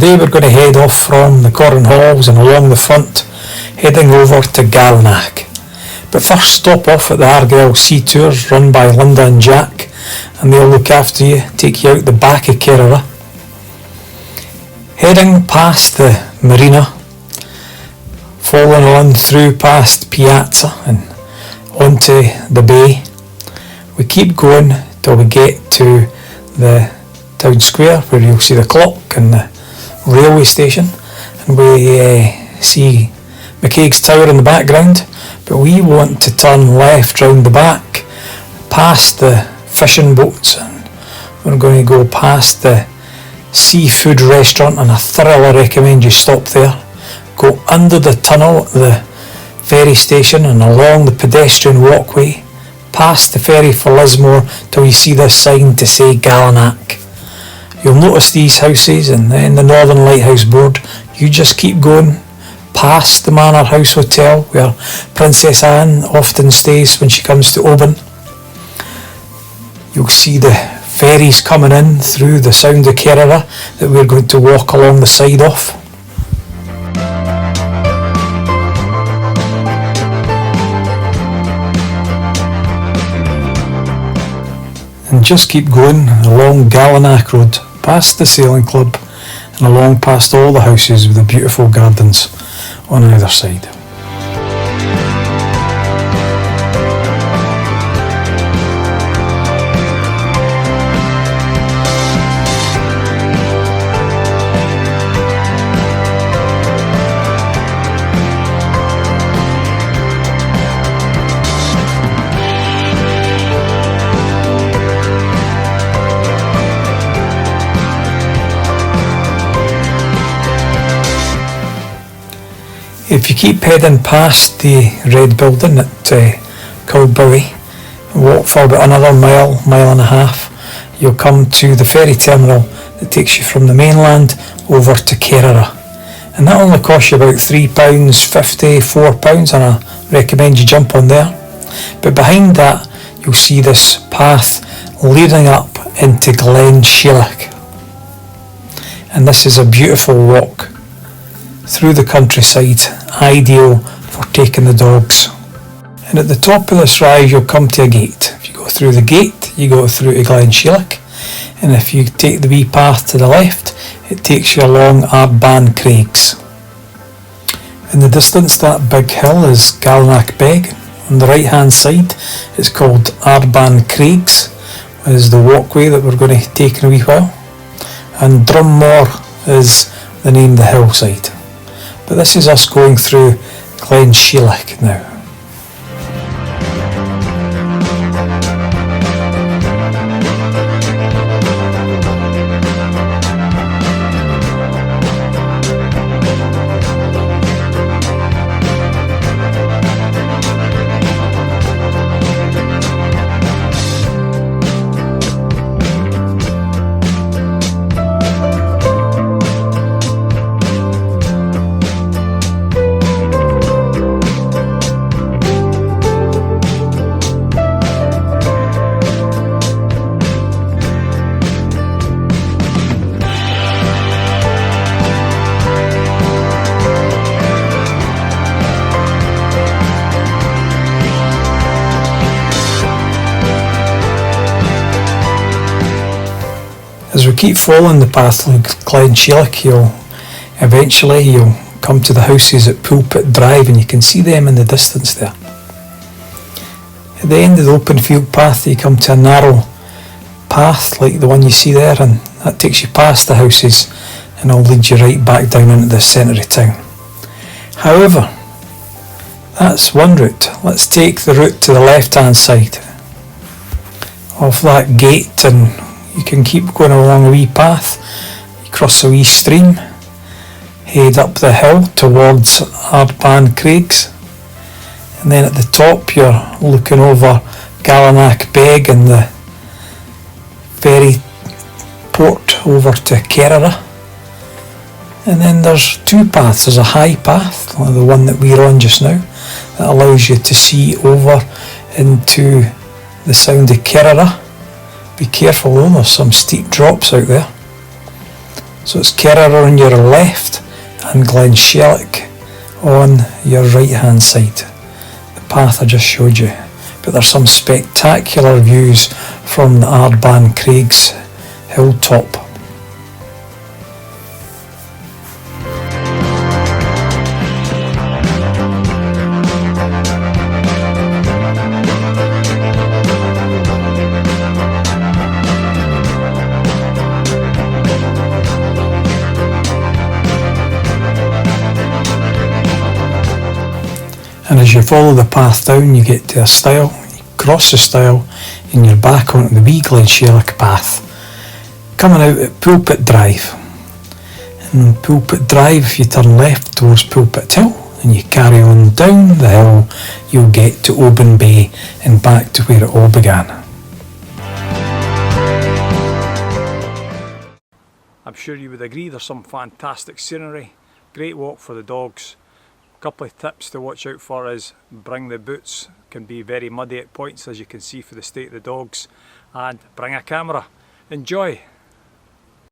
today we're going to head off from the Corran Halls and along the front, heading over to Gallanach. But first stop off at the Argyll Sea Tours run by Linda and Jack, and they'll look after you, take you out the back of Kerrera. Heading past the marina, following on through past Piazza and onto the bay. We keep going till we get to the town square where you'll see the clock and the railway station, and we see McCaig's Tower in the background, but we want to turn left round the back past the fishing boats, and we're going to go past the seafood restaurant, and I thoroughly recommend you stop there. Go under the tunnel at the ferry station and along the pedestrian walkway past the ferry for Lismore till you see this sign to say Gallanach. You'll notice these houses, and then the Northern Lighthouse Board. You just keep going past the Manor House Hotel where Princess Anne often stays when she comes to Oban. You'll see the ferries coming in through the Sound of Kerrera that we're going to walk along the side of. And just keep going along Gallanach Road, past the sailing club, and along past all the houses with the beautiful gardens on either side. If you keep heading past the red building at Kilbowie, walk for about another mile and a half, you'll come to the ferry terminal that takes you from the mainland over to Kerrera. And that only costs you about £3.50, £4, and I recommend you jump on there. But behind that, you'll see this path leading up into Glensheileach. And this is a beautiful walk through the countryside, ideal for taking the dogs. And at the top of this rise you'll come to a gate. If you go through the gate, you go through to Gleansheileach, and if you take the wee path to the left, it takes you along Ardbhan Craigs. In the distance, that big hill is Gallanach Beg. On the right hand side it's called Ardbhan Craigs, is the walkway that we're going to take in a wee while, and Drummore is the name of the hillside. But this is us going through Glensheileach now. As we keep following the path like Glensheileach, you'll come to the houses at Pulpit Drive, and you can see them in the distance there. At the end of the open field path, you come to a narrow path like the one you see there, and that takes you past the houses and it'll lead you right back down into the centre of town. However, that's one route. Let's take the route to the left hand side of that gate, and you can keep going along a wee path. You cross a wee stream, head up the hill towards Ardbhan Craigs, and then at the top you're looking over Gallanach Beg and the ferry port over to Kerrera. And then there's two paths. There's a high path, like the one that we're on just now, that allows you to see over into the Sound of Kerrera. Be careful though, there's some steep drops out there. So it's Kerrera on your left and Glensheileach on your right hand side. The path I just showed you. But there's some spectacular views from the Ardbhan Craigs hilltop. And as you follow the path down, you get to a stile, you cross the stile, and you're back onto the wee Glensheileach path, coming out at Pulpit Drive. And on Pulpit Drive, you turn left towards Pulpit Hill, and you carry on down the hill, you'll get to Oban Bay and back to where it all began. I'm sure you would agree there's some fantastic scenery, great walk for the dogs. Couple of tips to watch out for is bring the boots, can be very muddy at points as you can see for the state of the dogs, and bring a camera. Enjoy!